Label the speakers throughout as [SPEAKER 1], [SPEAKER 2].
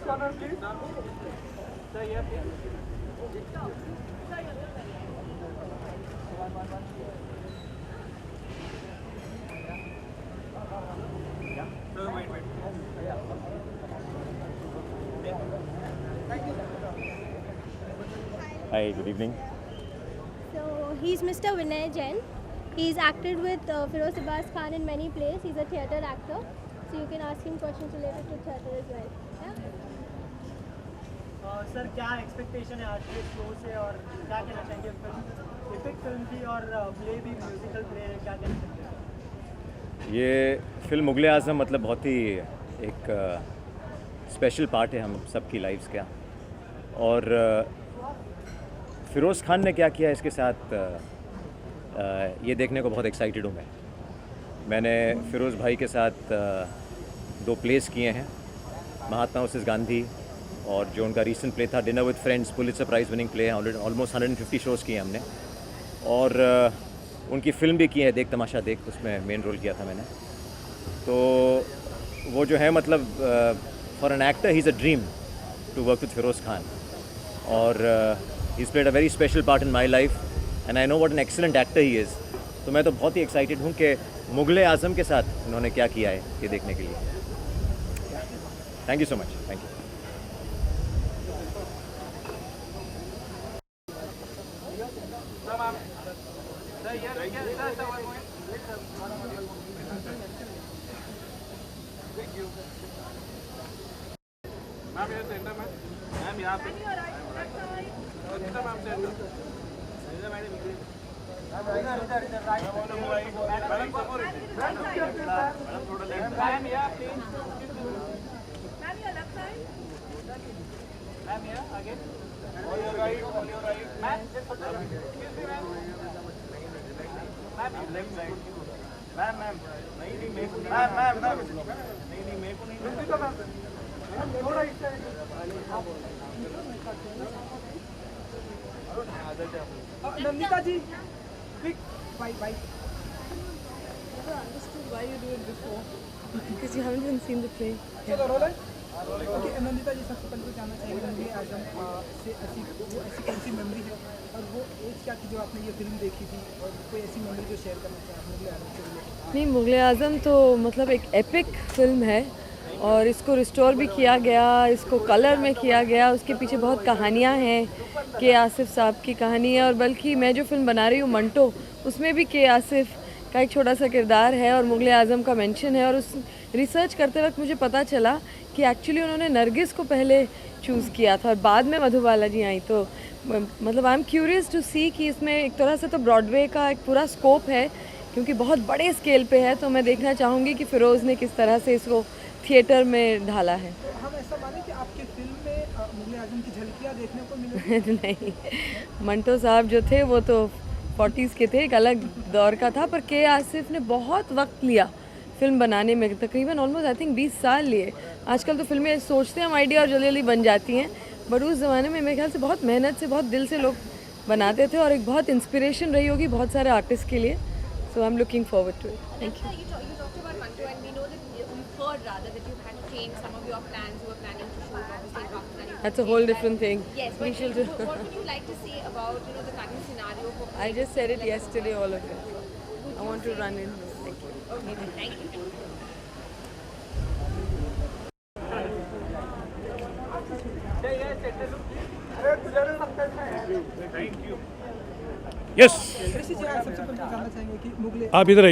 [SPEAKER 1] corner, please. Sir, here, please. Sir, wait.
[SPEAKER 2] Hi, good evening.
[SPEAKER 3] So he's Mr. Vinay Jain. He's acted with Feroz Abbas Khan in many plays. He's a theatre actor. So you can ask him questions related to theatre as well.
[SPEAKER 1] Sir क्या expectation है आज के show से और क्या कहना चाहेंगे? Film epic film थी और प्ले भी म्यूजिकल प्ले है, क्या कहना चाहेंगे?
[SPEAKER 2] ये फिल्म मुग़ल आज़म मतलब बहुत ही एक स्पेशल पार्ट है हम सबकी लाइफ्स का, और फ़िरोज़ खान ने क्या किया इसके साथ ये देखने को बहुत एक्साइटेड हूँ मैंने फ़िरोज़ भाई के साथ 2 प्लेस किए हैं, महात्मा वर्सेस गांधी, और जो उनका रीसेंट प्ले था dinner with friends, Pulitzer prize winning play है, ऑलमोस्ट 150 शोज़ किए हमने, और उनकी फ़िल्म भी की है देख तमाशा देख, उसमें मेन रोल किया था मैंने। तो वो जो है मतलब for an actor he is a dream to work with Feroz Khan, और he is played a very special part in my life and I know what an excellent actor he is. तो मैं तो बहुत ही एक्साइटेड हूँ कि मुग़ल आज़म के साथ उन्होंने क्या किया है ये देखने के लिए। Thank you so much, thank you.
[SPEAKER 4] Ma'am ये सेंटर में, मैम यहाँ पे सेंटर मैम सेंटर मैडम थोड़ा लेफ्ट मैम यहाँ प्लीज मैम ये लेफ्ट साइड मैम यहाँ आगे all your right ma'am excuse me ma'am left side ma'am नहीं मेरे को नहीं मेरे को नहीं
[SPEAKER 1] थोड़ा इस side Nandita ji, quick, bye.
[SPEAKER 5] I never understood why you do it before. Because you haven't even seen the play.
[SPEAKER 1] चलो रोल है। ओके नंदिता जी, सबसे पहले तो जानना चाहेंगे मुग़ल आज़म से ऐसी कौन सी मेमोरी है और वो एज क्या थी जो आपने ये फिल्म देखी थी, और कोई ऐसी मेमोरी जो शेयर करना चाहें मुग़ल आज़म से रिलेटेड?
[SPEAKER 5] नहीं, मुग़ल आज़म तो मतलब एक एपिक फिल्म है, और इसको रिस्टोर भी किया गया, इसको कलर में किया गया, उसके पीछे बहुत कहानियाँ हैं। के आसिफ साहब की कहानी है, और बल्कि मैं जो फिल्म बना रही हूँ मंटो, उसमें भी के आसिफ का एक छोटा सा किरदार है और मुग़ल आज़म का मेंशन है। और उस रिसर्च करते वक्त मुझे पता चला कि एक्चुअली उन्होंने नरगिस को पहले चूज़ किया था और बाद में मधुबाला जी आई। तो मतलब आई एम क्यूरियस टू सी कि इसमें एक तरह से तो ब्रॉडवे का एक पूरा स्कोप है, क्योंकि बहुत बड़े स्केल पे है। तो मैं देखना चाहूँगी कि फ़िरोज़ ने किस तरह से इसको थिएटर में ढाला है।
[SPEAKER 1] हम ऐसा माने कि आपके फिल्म में मुग़ल आज़म की झलकियाँ देखने को मिली?
[SPEAKER 5] नहीं, मंटो साहब जो थे वो तो 40s के थे, एक अलग दौर का था, पर के आसिफ ने बहुत वक्त लिया फिल्म बनाने में, तकरीबन ऑलमोस्ट आई थिंक 20 साल लिए। आजकल तो फिल्में सोचते हैं हम आइडिया और जल्दी जल्दी बन जाती हैं, बट उस ज़माने में मेरे ख्याल से बहुत मेहनत से, बहुत दिल से लोग बनाते थे, और एक बहुत इंस्पिरेशन रही होगी बहुत सारे आर्टिस्ट के लिए। So I am looking forward to it. Thank you. That's a whole different thing.
[SPEAKER 6] Yes, but what would you like to say about the current scenario for?
[SPEAKER 5] I just said it yesterday, all of it. I want to run in. Thank you.
[SPEAKER 6] Okay, thank you.
[SPEAKER 7] Yes,
[SPEAKER 1] Rishi ji, आप सबसे पहले जानना चाहेंगे कि मुग़ल
[SPEAKER 7] आप इधर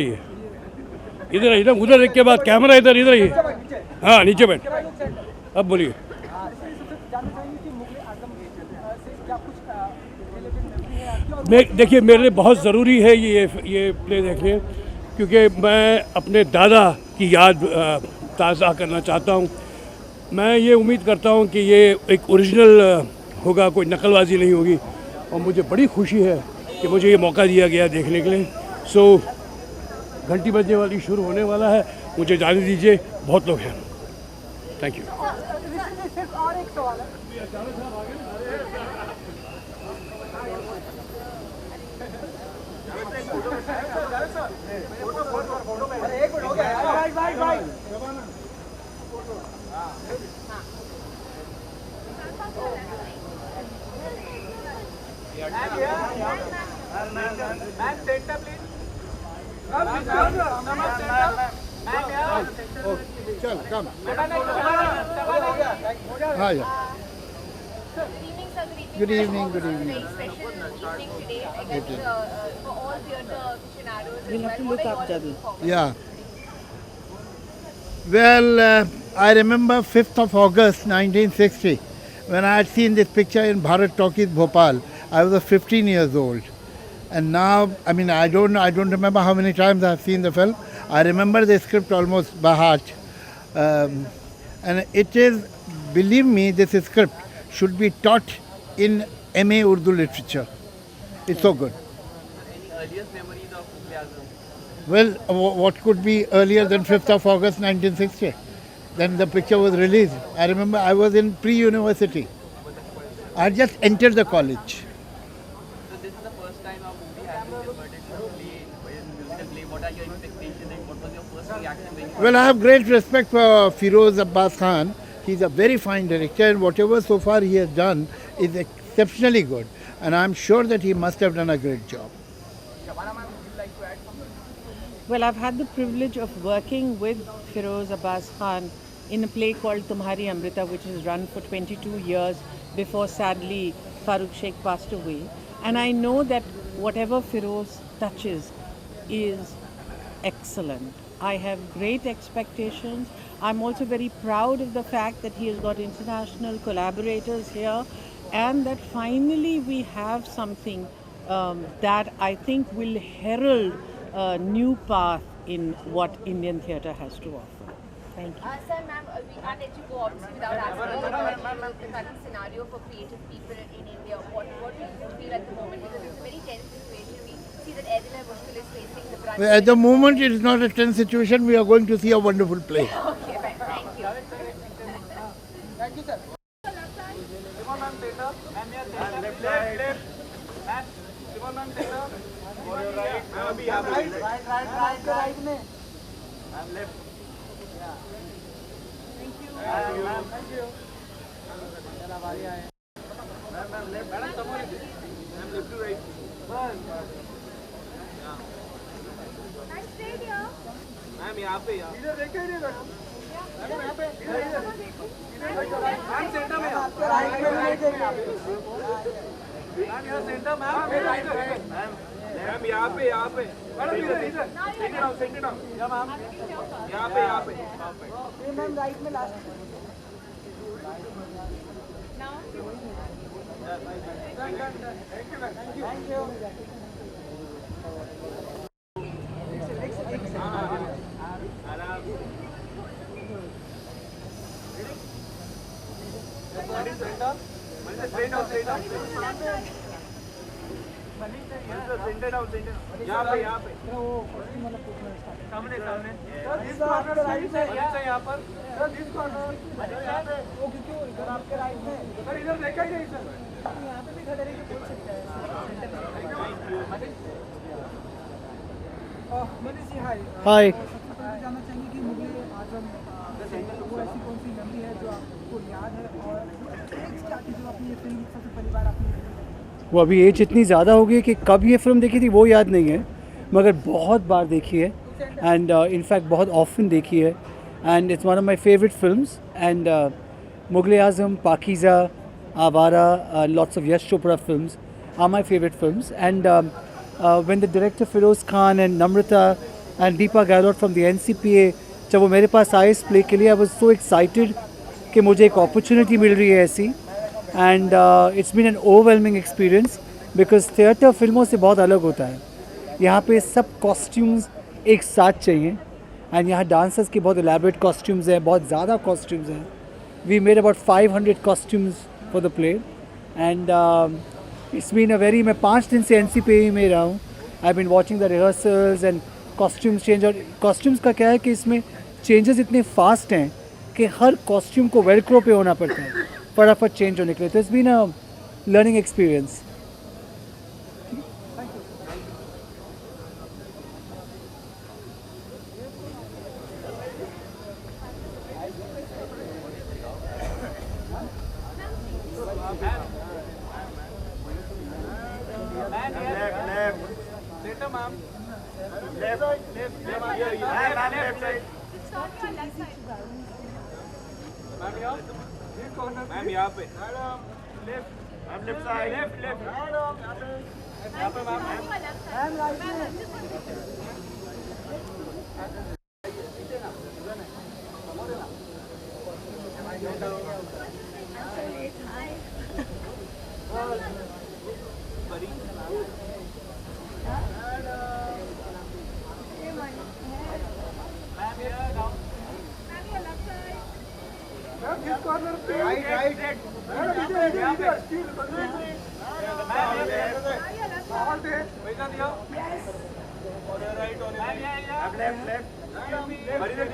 [SPEAKER 7] आइए ना, उधर एक के बाद कैमरा इधर आइए। हाँ, नीचे बैठ। अब बोलिए। देखिए, मेरे लिए बहुत ज़रूरी है ये प्ले देखने, क्योंकि मैं अपने दादा की याद ताज़ा करना चाहता हूँ। मैं ये उम्मीद करता हूँ कि ये एक ओरिजिनल होगा, कोई नकलबाजी नहीं होगी, और मुझे बड़ी खुशी है कि मुझे ये मौका दिया गया देखने के लिए। सो घंटी बजने वाली शुरू होने वाला है, मुझे जाने दीजिए, बहुत लोग हैं। Thank you.
[SPEAKER 1] और एक सवाल है,
[SPEAKER 4] Man, center, please. Come, center. Man, here.
[SPEAKER 8] चल कम
[SPEAKER 6] Good evening, sir.
[SPEAKER 8] Good evening, good
[SPEAKER 6] It's a
[SPEAKER 8] evening.
[SPEAKER 6] very special evening today, I guess, for all theatre aficionados as well. What are you all looking forward
[SPEAKER 8] Yeah. Well, I remember 5th of August 1960 when I had seen this picture in Bharat Talkies, Bhopal. I was 15 years old. And now, I mean, I don't remember how many times I've seen the film. I remember the script almost by heart. And it is, believe me, this script should be taught in MA Urdu literature. It's so good.
[SPEAKER 4] Any earliest memories of Mughal Azam?
[SPEAKER 8] Well, what could be earlier than 5th of August 1960? Then the picture was released. I remember I was in pre-university. I just entered the college.
[SPEAKER 4] So this is the first time a movie has been converted to a play, in musical play. What are your expectations and what was your first reaction when you
[SPEAKER 8] Well, I have great respect for Feroz Abbas Khan. He's a very fine director, and whatever so far he has done is exceptionally good. And I'm sure that he must have done a great job.
[SPEAKER 9] Well, I've had the privilege of working with Feroz Abbas Khan in a play called Tumhari Amrita, which has run for 22 years before, sadly, Farooq Sheikh passed away. And I know that whatever Feroz touches is excellent. I have great expectations. I'm also very proud of the fact that he has got international collaborators here, and that finally we have something that I think will herald a new path in what Indian theatre has to offer. Thank you.
[SPEAKER 6] Sir, ma'am, we can't let you go obviously without asking about the current scenario for creative people in India. What do you feel at the moment? Because it's a very tense situation. We see that Edina Mushkil is facing the brunt.
[SPEAKER 8] Well, at the moment, it is not a tense situation. We are going to see a wonderful play.
[SPEAKER 6] Okay, fine. Thank you.
[SPEAKER 4] Thank you, sir. Simon ma'am, center. Ma'am, here, center. Left. Ma'am, Simon ma'am, center. On your right. Ma'am, abhi yahan pe. Right में. Ma'am, left. Thank you. Ma'am, thank you. चला बारी आए. Ma'am, left. Madam, come on. Ma'am, left to right. Bas.
[SPEAKER 6] Ma'am, straight here.
[SPEAKER 4] Ma'am यहाँ पे इधर देखा ही नहीं madam ma'am यहाँ पे इधर मैम सेंटर में आपके राइट में मैम यहाँ सेंटर मैम राइट मैम यहाँ पे मैडम इधर सेंटर डाउन या मैम यहाँ पे मैम राइट में लास्ट थैंक यू यहाँ पे सामने दिस कॉर्नर राइट से यहाँ पर सर दिस कॉर्नर वो क्यों इधर आपके राइट में सर इधर देखा ही नहीं सर यहाँ पे भी खड़े रह के बोल सकते हैं
[SPEAKER 1] मनीष जी हाय
[SPEAKER 8] Hi.
[SPEAKER 1] सबसे पहले जानना चाहेंगे कि मुगले आजम वो ऐसी कौन सी मेमोरी है जो आपको याद है और क्या थी जो आपने ये फिल्म सबसे पहली बार आपने
[SPEAKER 10] वो अभी एज इतनी ज़्यादा हो गई कि कब ये फ़िल्म देखी थी वो याद नहीं है, मगर बहुत बार देखी है एंड इनफैक्ट बहुत ऑफन देखी है and it's one of my favourite films and Mughal-e-Azam, Pakeezah, Awara, lots of Yash Chopra films are my favourite films and when the director Feroz Khan and Namrata and Deepa Gehlot from the NCPA जब वो मेरे पास आए इस प्ले के लिए आई वाज सो एक्साइटेड कि मुझे एक अपॉर्चुनिटी मिल रही है ऐसी and it's been an overwhelming experience because theatre फिल्मों से बहुत अलग होता है. यहाँ पे सब कॉस्ट्यूम्स एक साथ चाहिए एंड यहाँ डांसर्स की बहुत एलैबोरेट कॉस्ट्यूम्स हैं, बहुत ज़्यादा कॉस्ट्यूम्स हैं. We made about 500 costumes for the play and it's been a very, मैं 5 दिन से NCPA में रहा हूँ. I been watching the rehearsals and costumes change. और कॉस्ट्यूम्स का क्या है कि इसमें चेंजेस इतने फास्ट हैं कि हर कॉस्ट्यूम को वेलक्रो पे होना पड़ता है फटाफट चेंज होने के लिए. तो it's been a learning experience.
[SPEAKER 4] ma'am. Left, left, left, here, left, left side. Ma'am, here. Ma'am, यहाँ पे. Left. Ma'am, left side. Left, left. यहाँ पे ma'am. Right, right.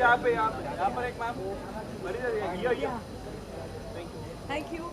[SPEAKER 4] यहाँ पे यहाँ पर एक मैम
[SPEAKER 5] थैंक यू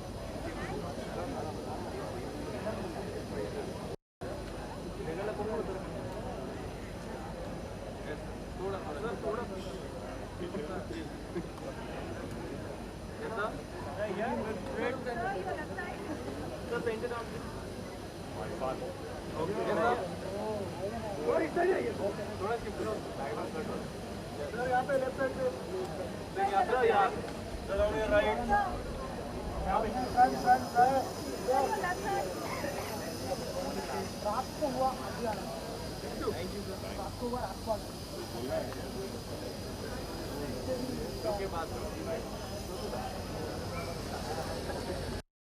[SPEAKER 4] Okay,